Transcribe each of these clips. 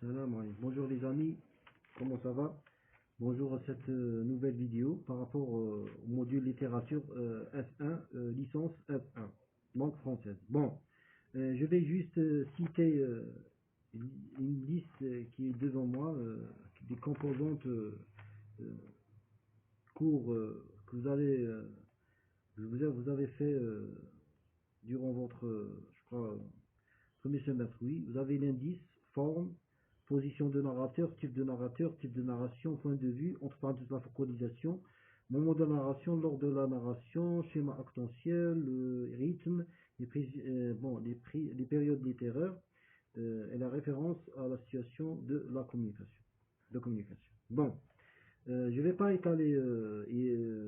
Salam alaikum. Bonjour les amis, comment ça va? Bonjour à cette nouvelle vidéo par rapport au module littérature F1, licence F1, langue française. Bon, je vais juste citer une liste qui est devant moi, des composantes cours que vous avez fait durant votre, je crois, premier semestre, oui. Vous avez l'indice, forme, position de narrateur, type de narration, point de vue, entre parenthèses la focalisation, moment de narration, lors de la narration, schéma actentiel, le rythme, les périodes littéraires, et la référence à la situation de la communication. Bon, je vais pas étaler,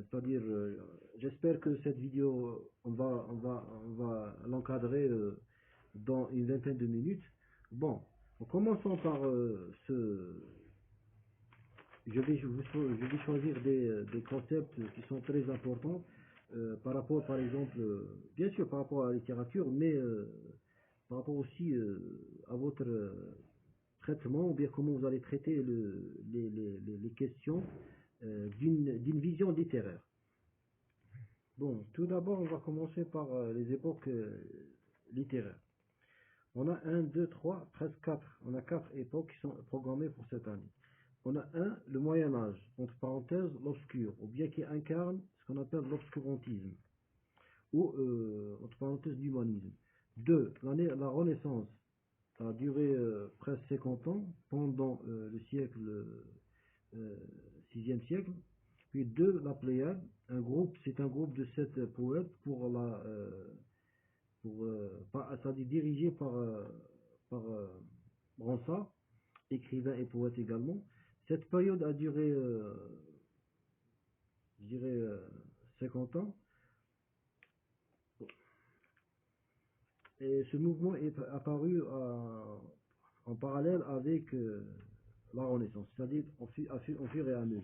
c'est-à-dire, j'espère que cette vidéo, on va l'encadrer dans une vingtaine de minutes. Bon, en commençant par je vais choisir des concepts qui sont très importants par rapport, par exemple, bien sûr par rapport à la littérature, mais par rapport aussi à votre traitement, ou bien comment vous allez traiter les questions d'une vision littéraire. Bon, tout d'abord, on va commencer par les époques littéraires. On a 1, 2, 3, presque 4. On a 4 époques qui sont programmées pour cette année. On a 1, le Moyen-Âge, entre parenthèses, l'obscur, ou bien qui incarne ce qu'on appelle l'obscurantisme, ou entre parenthèses l'humanisme. 2, la Renaissance, ça a duré presque 50 ans, pendant le siècle, 6e siècle. Puis 2, la Pléiade, c'est un groupe de 7 poètes c'est-à-dire dirigé par Ronsard, écrivain et poète également. Cette période a duré, je dirais, 50 ans. Et ce mouvement est apparu en parallèle avec la Renaissance, c'est-à-dire au fur et à mesure.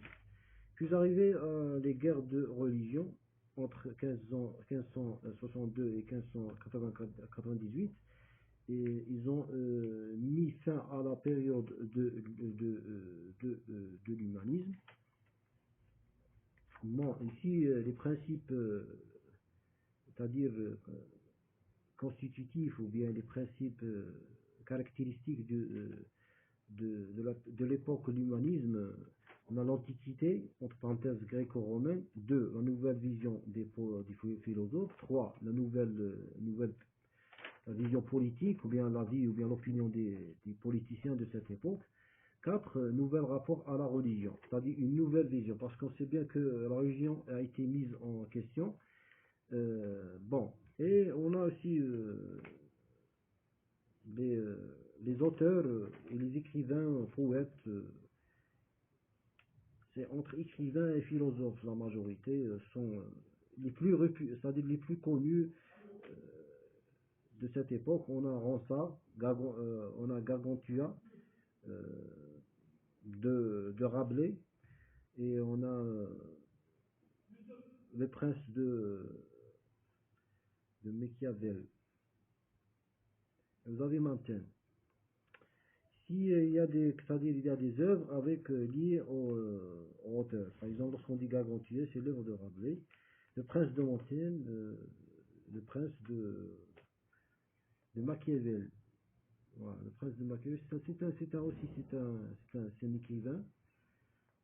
Puis arrivé les guerres de religion entre 1562 et 1598, et ils ont mis fin à la période de l'humanisme. Bon, ici, les principes, c'est-à-dire constitutifs, ou bien les principes caractéristiques de l'époque de l'humanisme, on a l'Antiquité, entre parenthèses gréco-romaine. 2, la nouvelle vision des philosophes. 3, la nouvelle vision politique, ou bien la vie, ou bien l'opinion des politiciens de cette époque. 4, nouvel rapport à la religion, c'est-à-dire une nouvelle vision, parce qu'on sait bien que la religion a été mise en question. Bon, et on a aussi les auteurs et les écrivains, poètes, c'est entre écrivains et philosophes, la majorité sont les plus c'est-à-dire les plus connus de cette époque. On a Ronsard, on a Gargantua de Rabelais, et on a le prince de Machiavel. Vous avez Montaigne. Il y a c'est-à-dire il y a des œuvres avec liées au auteur. Par exemple, lorsqu'on dit Gargantua, c'est l'œuvre de Rabelais. Le prince de Montaigne, le prince de Machiavel. Voilà, le prince de Machiavel, c'est un écrivain.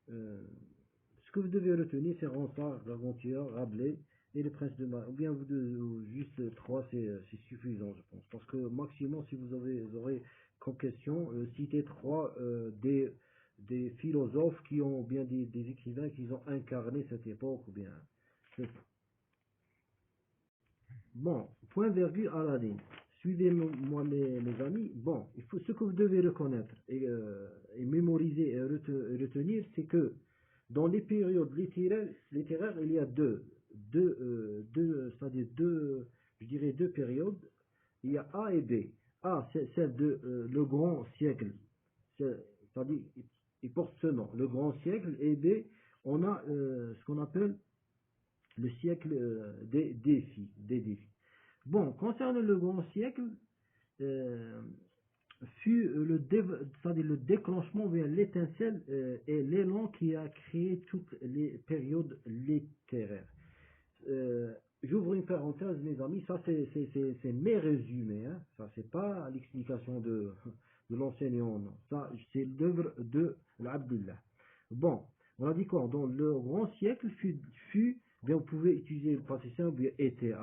Ce que vous devez retenir, c'est Ronsard, Gargantua, Rabelais et le prince de Machiavel. Ou bien juste 3, c'est suffisant, je pense. Parce que maximum, si vous aurez comme question, citer 3 des philosophes qui ont, ou bien des écrivains qui ont incarné cette époque, ou bien c'est ça. Bon, point virgule à la ligne. Suivez-moi mes amis. Bon, ce que vous devez reconnaître et mémoriser et retenir, c'est que dans les périodes littéraires, il y a c'est-à-dire je dirais 2 périodes. Il y a A et B. A, c'est celle de le grand siècle. C'est-à-dire, il porte ce nom, le grand siècle. Et B, on a ce qu'on appelle le siècle des défis. Bon, concernant le grand siècle, fut c'est-à-dire le déclenchement vers l'étincelle et l'élan qui a créé toutes les périodes littéraires. J'ouvre une parenthèse, mes amis, ça c'est mes résumés, hein. Ça c'est pas l'explication de l'enseignant, non. Ça c'est l'œuvre de l'Abdullah. Bon, on a dit quoi? Dans le grand siècle bien, vous pouvez utiliser le passé simple, bien était,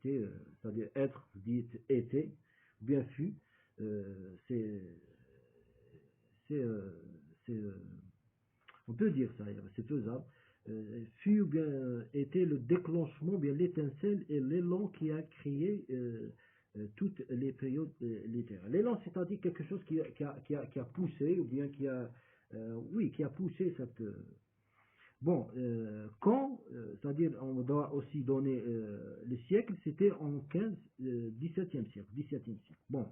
c'est-à-dire être, dit était, bien fut, c'est, c'est, c'est, on peut dire ça, c'est faisable. Fut ou bien était le déclenchement, bien l'étincelle et l'élan qui a créé toutes les périodes littéraires. L'élan, c'est-à-dire quelque chose qui a poussé, ou bien oui, qui a poussé cette. Bon, quand, c'est-à-dire on doit aussi donner le siècle, c'était en 17e siècle, 17e siècle. Bon,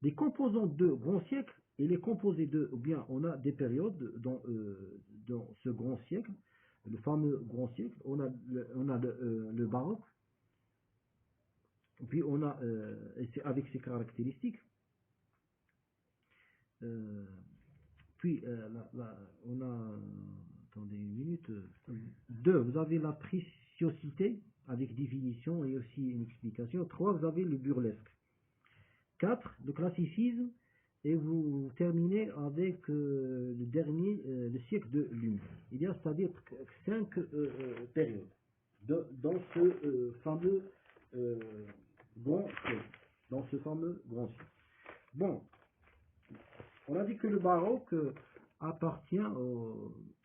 les composants de grand siècle, il est composé de, ou bien on a des périodes dans ce grand siècle, le fameux grand siècle, on a le baroque, puis on a, avec ses caractéristiques, euh, puis on a, attendez une minute, deux, vous avez la préciosité, avec définition et aussi une explication. Trois, vous avez le burlesque. 4, le classicisme, et vous terminez avec le dernier, le siècle de lumière. Il y a c'est-à-dire 5 périodes dans ce fameux grand siècle. Dans ce fameux grand siècle. Bon, on a dit que le baroque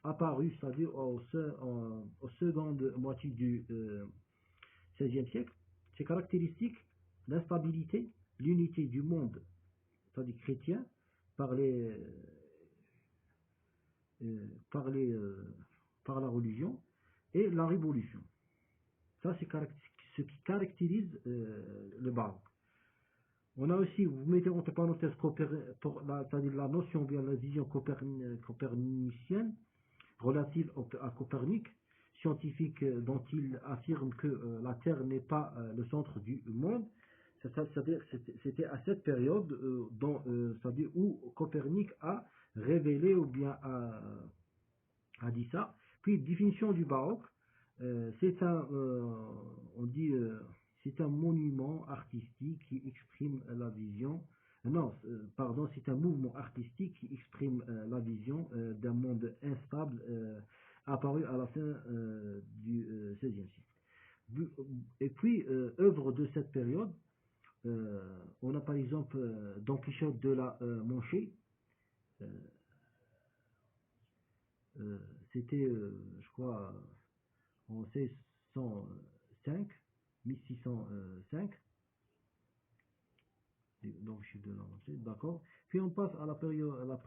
apparu, c'est-à-dire au seconde moitié du XVIe siècle. Ses caractéristiques, l'instabilité, l'unité du monde, c'est-à-dire chrétien, par par la religion et la révolution. Ça, c'est ce qui caractérise le baroque. On a aussi, vous mettez entre parenthèses c'est-à-dire la notion, bien la vision copernicienne relative à Copernic, scientifique dont il affirme que la Terre n'est pas le centre du monde. C'est-à-dire c'était à cette période c'est-à-dire où Copernic a révélé ou bien a dit ça. Puis définition du baroque, c'est on dit c'est un monument artistique qui exprime la vision. Non, pardon, c'est un mouvement artistique qui exprime la vision d'un monde instable apparu à la fin du XVIe siècle. Et puis, œuvre de cette période, on a par exemple Don Quichotte de la Manche. C'était, je crois, en 1605, 1605. Donc, je suis de la Manche, d'accord. Puis on passe à la période, la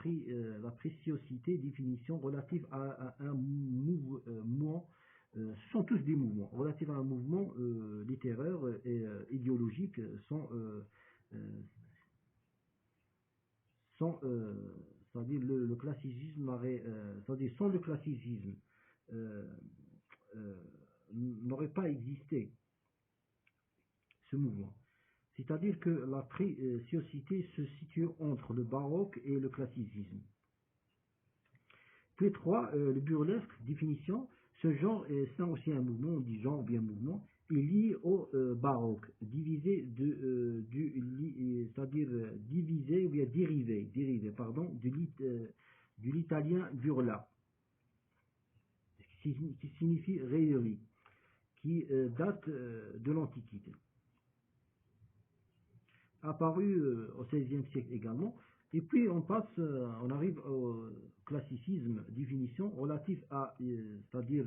préciosité, définition relative à un mouvement. Ce sont tous des mouvements relatifs à un mouvement littéraire et idéologique c'est-à-dire le classicisme c'est-à-dire sans le classicisme euh, euh, n'aurait pas existé ce mouvement. C'est-à-dire que la préciosité se situe entre le baroque et le classicisme. Puis 3, le burlesque, définition, ce genre est aussi un mouvement, on dit genre ou bien mouvement, est lié au baroque, c'est-à-dire divisé ou bien dérivé pardon, de l'italien burla, qui signifie rêverie, qui date de l'Antiquité. Apparu au XVIe siècle également. Et puis on arrive au classicisme, définition relative à, c'est-à-dire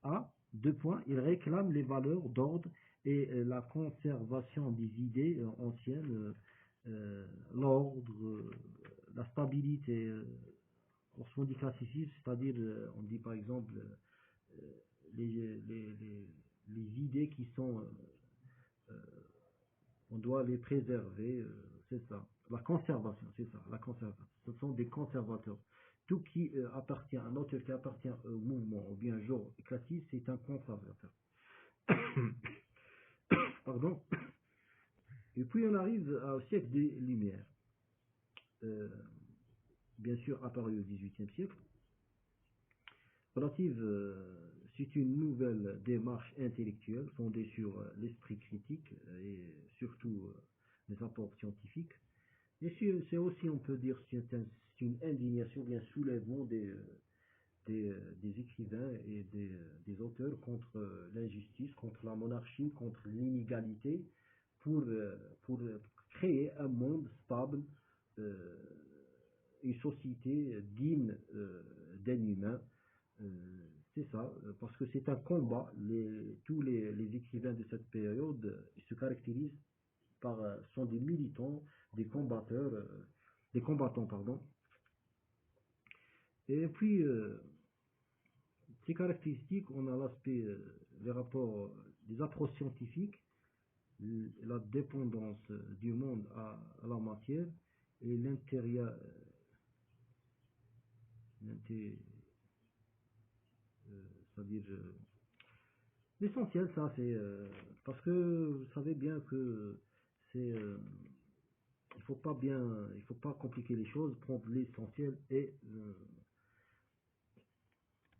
à 2 points, il réclame les valeurs d'ordre et la conservation des idées anciennes, l'ordre, la stabilité. Lorsqu'on dit classicisme, c'est-à-dire on dit par exemple les idées qui sont on doit les préserver, c'est ça. La conservation, c'est ça, la conservation. Ce sont des conservateurs. Tout qui appartient à un autre qui appartient au mouvement ou bien genre classique, c'est un conservateur. Pardon. Et puis on arrive au siècle des Lumières, euh, bien sûr apparu au XVIIIe siècle. Relative, c'est une nouvelle démarche intellectuelle fondée sur l'esprit critique et surtout les apports scientifiques. Et c'est aussi, on peut dire, c'est une indignation, bien soulèvement des écrivains et des auteurs contre l'injustice, contre la monarchie, contre l'inégalité, pour créer un monde stable, euh, une société digne d'un humain. C'est ça, parce que c'est un combat. Tous les écrivains de cette période se caractérisent par, sont des militants, des combatteurs, des combattants, pardon. Et puis, ces caractéristiques, on a l'aspect, les rapports, des approches scientifiques, la dépendance du monde à la matière et l'intérieur, c'est-à-dire l'essentiel, ça, c'est parce que vous savez bien que c'est il faut pas compliquer les choses, prendre l'essentiel et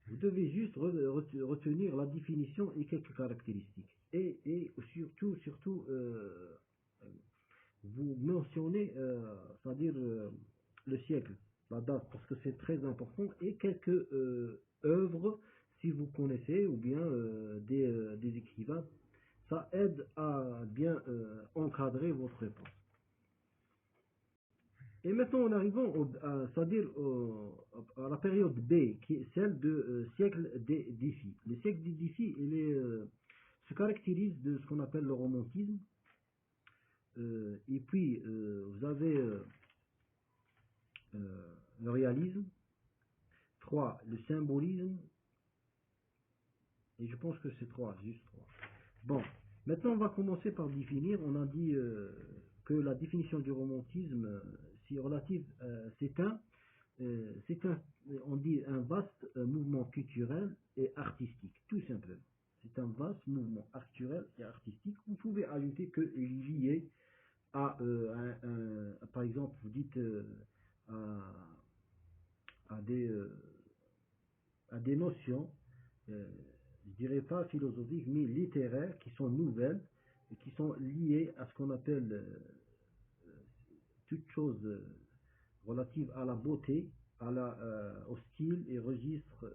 vous devez juste retenir la définition et quelques caractéristiques. Et surtout, vous mentionnez, c'est-à-dire le siècle, la date, parce que c'est très important, et quelques œuvres, si vous connaissez, ou bien des écrivains, ça aide à bien encadrer votre réponse. Et maintenant, en arrivant c'est-à-dire à la période B, qui est celle de siècle des défis. Le siècle des défis, se caractérise de ce qu'on appelle le romantisme. Et puis, vous avez le réalisme. 3, le symbolisme. Et je pense que c'est 3, juste 3. Bon, maintenant on va commencer par définir. On a dit que la définition du romantisme, si relative, c'est un, on dit un vaste mouvement culturel et artistique, tout simplement. C'est un vaste mouvement culturel et artistique. Vous pouvez ajouter que lié à, par exemple, vous dites à, à, des, euh, à des notions, je dirais pas philosophiques, mais littéraires, qui sont nouvelles et qui sont liées à ce qu'on appelle toute chose relative à la beauté, au style et registre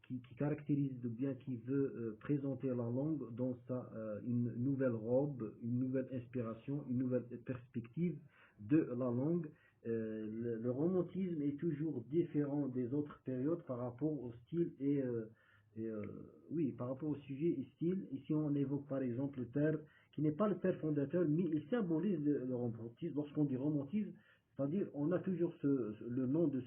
qui caractérise le bien, qui veut présenter la langue dans une nouvelle robe, une nouvelle inspiration, une nouvelle perspective de la langue. Le romantisme est toujours différent des autres périodes par rapport au style oui, par rapport au sujet et style. Ici, on évoque par exemple le père, qui n'est pas le père fondateur, mais il symbolise le romantisme. Lorsqu'on dit romantisme, c'est-à-dire on a toujours le nom de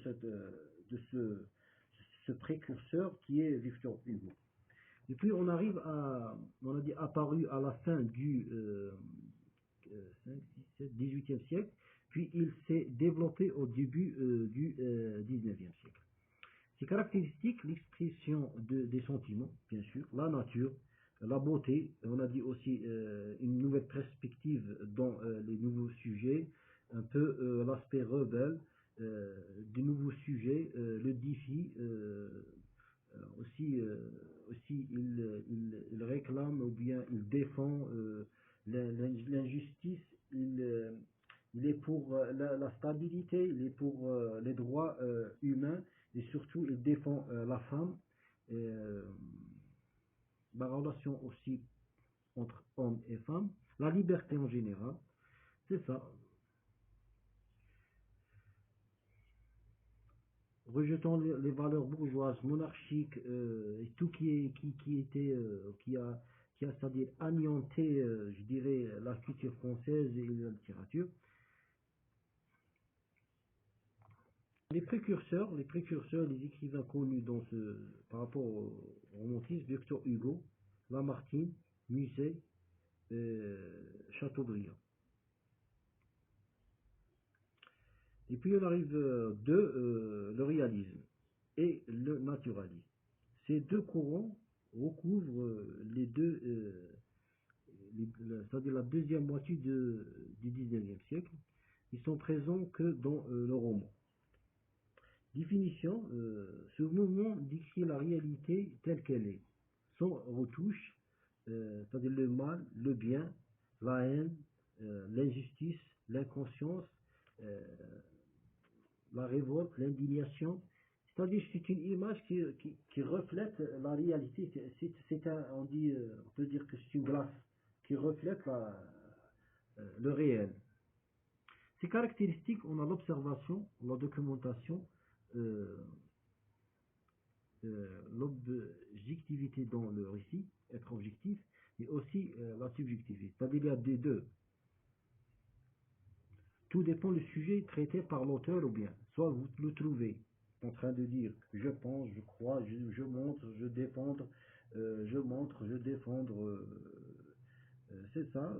ce précurseur qui est Victor Hugo. Et puis on arrive on a dit apparu à la fin du 5, 6, 7, 18e siècle, puis il s'est développé au début du 19e siècle. Ces caractéristiques, l'expression des sentiments, bien sûr, la nature, la beauté, on a dit aussi une nouvelle perspective dans les nouveaux sujets, un peu l'aspect rebelle des nouveaux sujets, le défi, aussi il réclame ou bien il défend l'injustice, il est pour la stabilité, il est pour les droits humains et surtout il défend la femme, et, la relation aussi entre hommes et femmes, la liberté en général, c'est ça. Rejetant les valeurs bourgeoises, monarchiques et tout qui était c'est-à-dire anéanté, je dirais, la culture française et la littérature. Les précurseurs, les écrivains connus par rapport au romantisme, Victor Hugo, Lamartine, Musset, Chateaubriand. Et puis on arrive le réalisme et le naturalisme. Ces deux courants recouvrent c'est-à-dire la deuxième moitié du 19e siècle. Ils sont présents que dans le roman. Définition, ce mouvement décrit la réalité telle qu'elle est, sans retouche, c'est-à-dire le mal, le bien, la haine, l'injustice, l'inconscience, euh, la révolte, l'indignation. C'est-à-dire c'est une image qui reflète la réalité. On dit, on peut dire que c'est une glace qui reflète le réel. Ces caractéristiques, on a l'observation, la documentation, euh, l'objectivité dans le récit, être objectif, mais aussi la subjectivité. C'est-à-dire il y a des deux. Tout dépend du sujet traité par l'auteur ou bien. Soit vous le trouvez en train de dire je pense, je crois, je montre, je défendre, je montre, je défendre. C'est ça.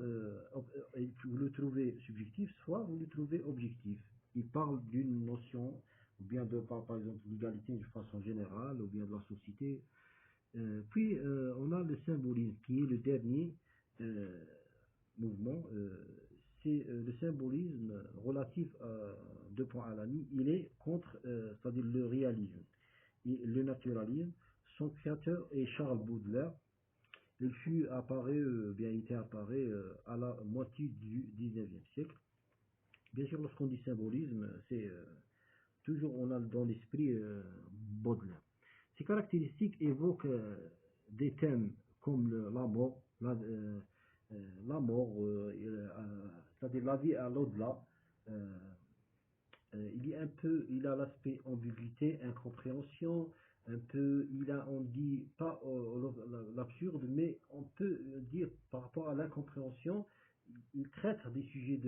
Et vous le trouvez subjectif, soit vous le trouvez objectif. Il parle d'une notion, ou bien par exemple l'égalité de façon générale, ou bien de la société. Puis on a le symbolisme qui est le dernier mouvement. C'est le symbolisme relatif à deux points à l'ami. Il est contre, c'est-à-dire le réalisme et le naturalisme. Son créateur est Charles Baudelaire. Il fut apparu, bien il était apparu à la moitié du 19e siècle. Bien sûr, lorsqu'on dit symbolisme, c'est toujours on a dans l'esprit Baudelaire. Ces caractéristiques évoquent des thèmes comme la mort, la mort, c'est-à-dire la vie à l'au-delà. Euh, il a l'aspect ambiguïté, incompréhension, un peu, on dit pas l'absurde, mais on peut dire par rapport à l'incompréhension, il traite des sujets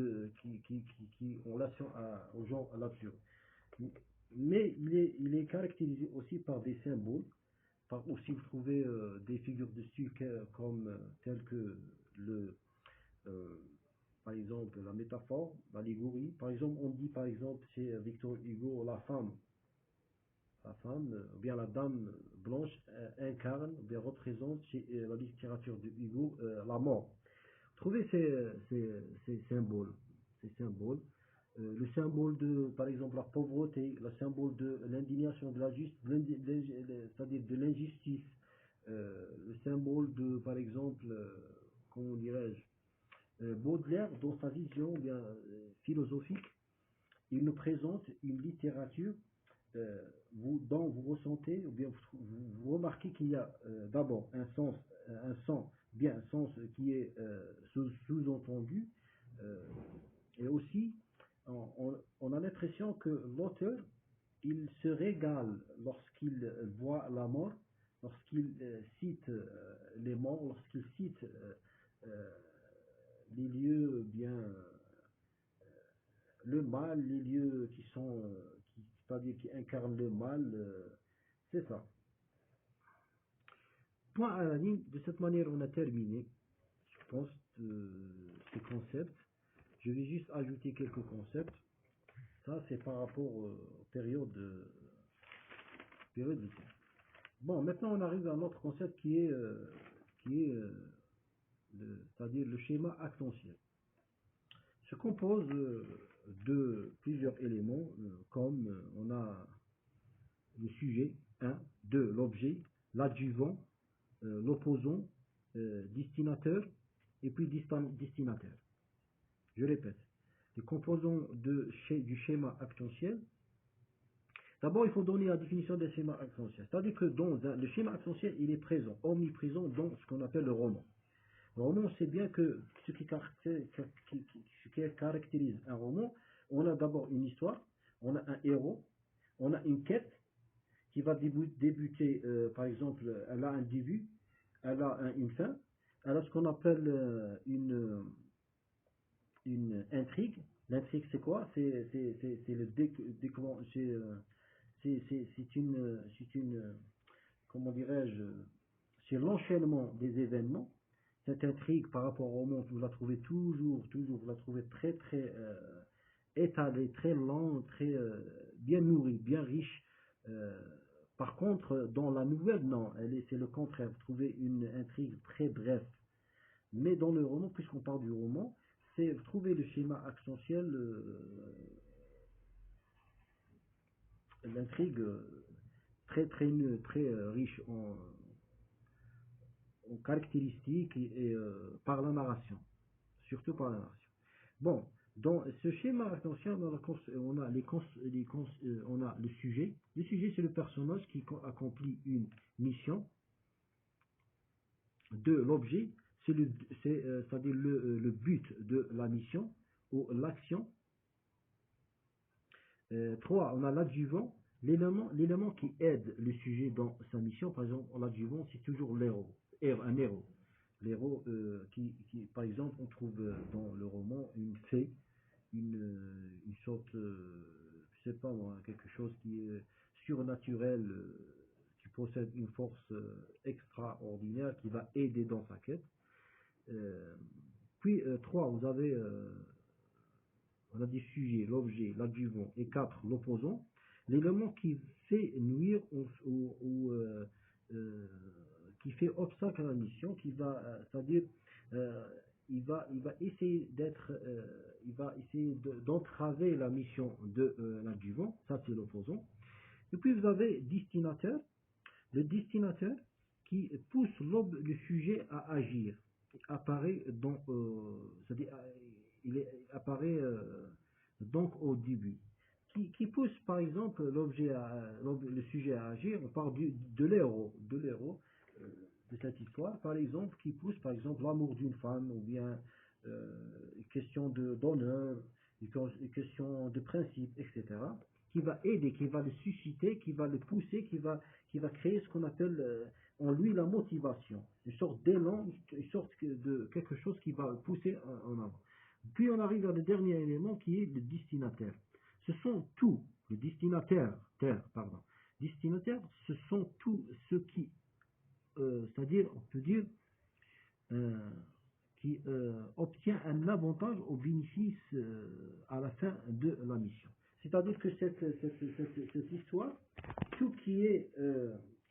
qui ont relation aux gens à l'absurde. Mais il est caractérisé aussi par des symboles, par aussi vous trouvez des figures de style comme telles que le euh, par exemple la métaphore, l'allégorie. Par exemple, on dit par exemple chez Victor Hugo ou bien la dame blanche incarne, ou bien représente chez la littérature de Hugo la mort. Trouvez ces symboles, le symbole de, par exemple, la pauvreté, le symbole de l'indignation, de la justice, c'est-à-dire de l'injustice, le symbole de, par exemple, comment dirais-je, Baudelaire, dans sa vision bien philosophique, il nous présente une littérature dont vous ressentez, ou bien vous remarquez qu'il y a d'abord un sens qui est sous-entendu, euh, et aussi on a l'impression que l'auteur, il se régale lorsqu'il voit la mort, lorsqu'il cite les morts, lorsqu'il cite euh, les lieux bien le mal, les lieux qui sont c'est-à-dire qui incarnent le mal, c'est ça. Point à la ligne, de cette manière on a terminé, je pense, ces concepts. Je vais juste ajouter quelques concepts. Ça c'est par rapport aux périodes de temps. Bon, maintenant on arrive à un autre concept qui est c'est-à-dire le schéma actentiel. Se compose de plusieurs éléments, comme on a le sujet, 1, 2, l'objet, l'adjuvant, l'opposant, destinateur, et puis destinataire. Je répète, les composants du schéma actentiel. D'abord, il faut donner la définition des schémas actentiels. C'est-à-dire que le schéma actentiel, il est présent, omniprésent dans ce qu'on appelle le roman. Le roman, on sait bien que ce qui caractérise un roman, on a d'abord une histoire, on a un héros, on a une quête qui va débuter, par exemple, elle a un début, elle a une fin, elle a ce qu'on appelle une intrigue. L'intrigue, c'est quoi? C'est le c'est une, comment dirais-je, c'est l'enchaînement des événements. Cette intrigue par rapport au roman, vous la trouvez toujours, vous la trouvez très, très étalée, très lente, très bien nourrie, bien riche. Euh, Par contre, dans la nouvelle, non, c'est le contraire. Vous trouvez une intrigue très brève, Mais dans le roman, puisqu'on parle du roman, c'est trouver le schéma accentuel, l'intrigue très riche en caractéristiques par la narration, surtout par la narration. Bon, dans ce schéma accentuel, on a, on a le sujet. Le sujet, c'est le personnage qui accomplit une mission. De l'objet, c'est-à-dire but de la mission ou l'action. 3, on a l'adjuvant, l'élément qui aide le sujet dans sa mission. Par exemple, l'adjuvant, c'est toujours l'héros, un héros. L'héros par exemple, on trouve dans le roman une fée, une sorte, je sais pas moi, quelque chose qui est surnaturel, qui possède une force extraordinaire qui va aider dans sa quête. Euh, Puis 3, on a des sujets, l'objet, l'adjuvant, et 4, l'opposant. L'élément qui fait nuire ou qui fait obstacle à la mission, qui va, c'est-à-dire, euh, il va essayer d'entraver la mission de l'adjuvant, ça c'est l'opposant. Et puis vous avez destinataire, le destinataire qui pousse le sujet à agir. Il apparaît c'est-à-dire, apparaît donc au début. Qui pousse par exemple le sujet à agir, on parle de l'héros euh, de cette histoire, par exemple, qui pousse par exemple l'amour d'une femme, ou bien une question d'honneur, une question de principe, etc., qui va aider, qui va le susciter, qui va le pousser, qui va créer ce qu'on appelle en lui la motivation, une sorte d'élan, une sorte de quelque chose qui va le pousser en avant. Puis on arrive à le dernier élément qui est le destinataire. Ce sont tous, le destinataire, ce sont tous ceux qui, c'est-à-dire, on peut dire, euh, qui obtient un avantage au bénéfice à la fin de la mission. C'est-à-dire que cette histoire, tout qui est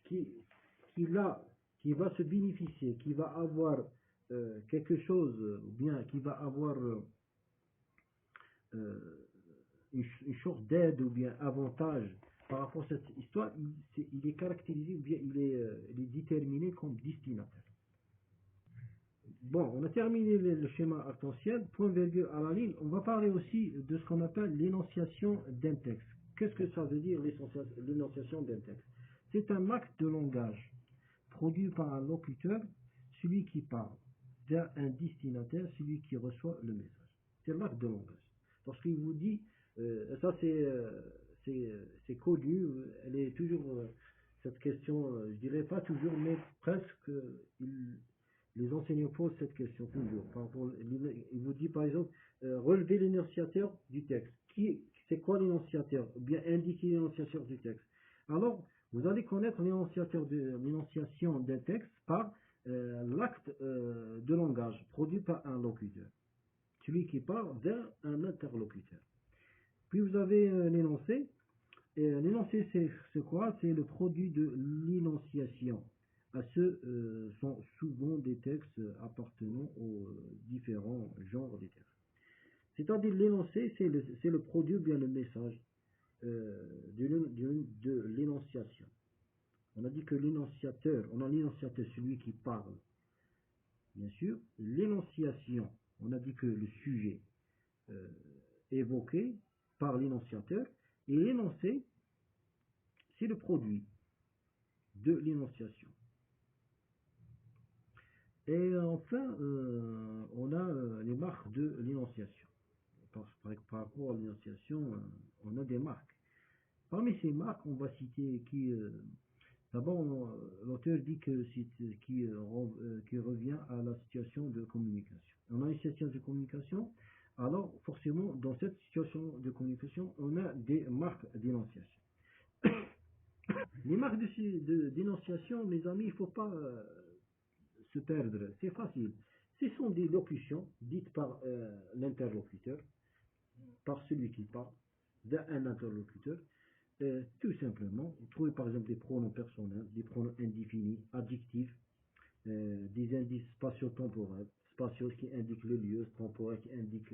qui, qui va se bénéficier, qui va avoir quelque chose, ou bien qui va avoir euh, une sorte d'aide ou bien avantage par rapport à cette histoire, il est caractérisé ou bien il est déterminé comme destinataire. Bon, on a terminé le schéma arc-en-ciel, point virgule à la ligne. On va parler aussi de ce qu'on appelle l'énonciation d'un texte. Qu'est-ce que ça veut dire l'énonciation d'un texte? C'est un acte de langage produit par un locuteur, celui qui parle, vers un destinataire, celui qui reçoit le message. C'est l'acte de langage. Lorsqu'il vous dit, ça c'est connu, elle est toujours, cette question, je dirais pas toujours, mais presque, les enseignants posent cette question toujours. Il vous dit par exemple, relevez l'énonciateur du texte. C'est quoi l'énonciateur? Ou bien indiquer l'énonciateur du texte. Alors, vous allez connaître l'énonciation d'un texte par l'acte de langage produit par un locuteur. Celui qui parle vers un interlocuteur. Puis vous avez l'énoncé. L'énoncé, c'est quoi? C'est le produit de l'énonciation. À ce sont souvent des textes appartenant aux différents genres des textes. C'est-à-dire l'énoncé, c'est le produit ou bien le message de l'énonciation. On a dit que l'énonciateur, on a l'énonciateur, celui qui parle, bien sûr. L'énonciation, on a dit que le sujet euh, évoqué par l'énonciateur, et l'énoncé, c'est le produit de l'énonciation. Et enfin, on a les marques de l'énonciation. Par rapport à l'énonciation, on a des marques. Parmi ces marques, on va citer d'abord, l'auteur dit que qui revient à la situation de communication. On a une situation de communication, alors forcément, dans cette situation de communication, on a des marques d'énonciation. Les marques d'énonciation, mes amis, il ne faut pas se perdre, c'est facile. Ce sont des locutions dites par l'interlocuteur, par celui qui parle, d'un interlocuteur. Tout simplement, vous trouvez par exemple des pronoms personnels, des pronoms indéfinis, adjectifs, des indices spatio-temporels, spatiaux qui indiquent le lieu, temporel qui indique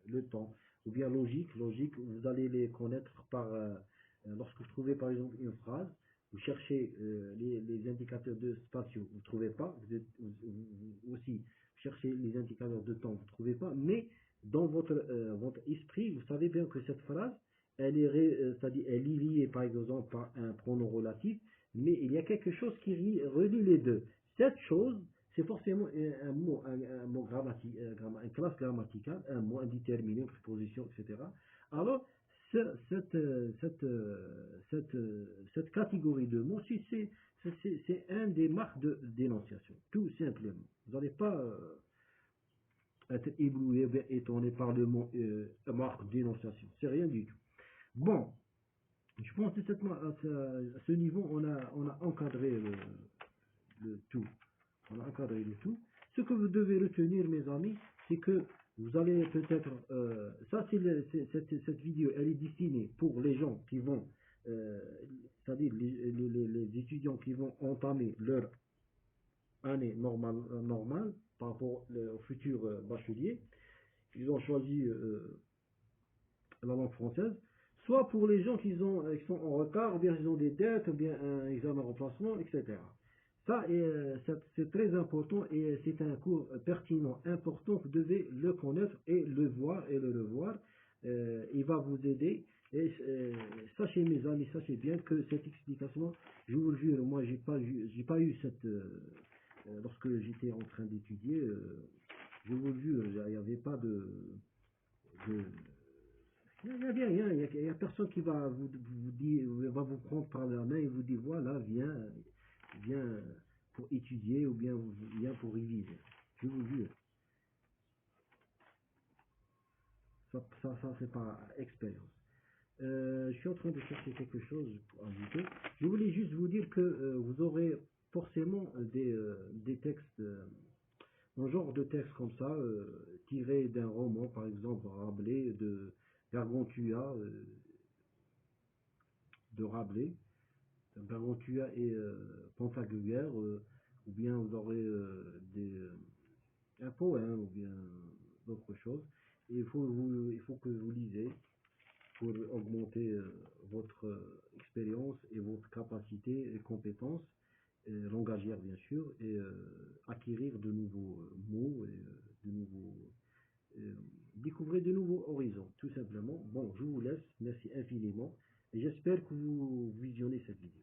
le temps, ou bien logique, vous allez les connaître par, lorsque vous trouvez par exemple une phrase, vous cherchez les indicateurs de spatiaux, vous ne trouvez pas, vous aussi cherchez les indicateurs de temps, vous ne trouvez pas, mais dans votre esprit, vous savez bien que cette phrase, c'est-à-dire elle est liée par exemple par un pronom relatif, mais il y a quelque chose qui relie les deux. Cette chose, c'est forcément un mot grammatique, une classe grammaticale, un mot indéterminé, une préposition, etc. Alors, cette catégorie de mots, c'est un des marques de dénonciation, tout simplement. Vous n'allez pas être ébloui, étonné par le mot marque de dénonciation. C'est rien du tout. Bon, je pense que à ce niveau, on a encadré le tout. On a encadré le tout. Ce que vous devez retenir, mes amis, c'est que vous allez peut-être... cette vidéo, elle est destinée pour les gens qui vont... c'est-à-dire les étudiants qui vont entamer leur année normale par rapport aux futurs bacheliers. Ils ont choisi la langue française, soit pour les gens qui sont en retard, ou bien ils ont des dettes, ou bien un examen de remplacement, etc. Ça, c'est très important et c'est un cours pertinent, important. Vous devez le connaître et le voir et le revoir. Il va vous aider. Et sachez, mes amis, sachez bien que cette explication, je vous le jure, moi, j'ai pas eu cette. Lorsque j'étais en train d'étudier, je vous le jure, il n'y avait pas de il n'y a rien, il y a personne qui va vous dire, va vous prendre par la main et vous dire voilà, viens pour étudier ou bien viens pour réviser. Je vous jure, ça c'est par expérience. Je suis en train de chercher quelque chose pour ajouter. Je voulais juste vous dire que vous aurez forcément des textes, un genre de texte comme ça, tiré d'un roman, par exemple Rabelais, de Gargantua, de Rabelais. Gargantua et Pantagruel, ou bien vous aurez un poème, ou bien d'autres choses. Et il faut que vous lisez pour augmenter votre expérience et votre capacité et compétences, langagières bien sûr, et acquérir de nouveaux mots et découvrez de nouveaux horizons, tout simplement. Bon, je vous laisse, merci infiniment, et j'espère que vous visionnez cette vidéo.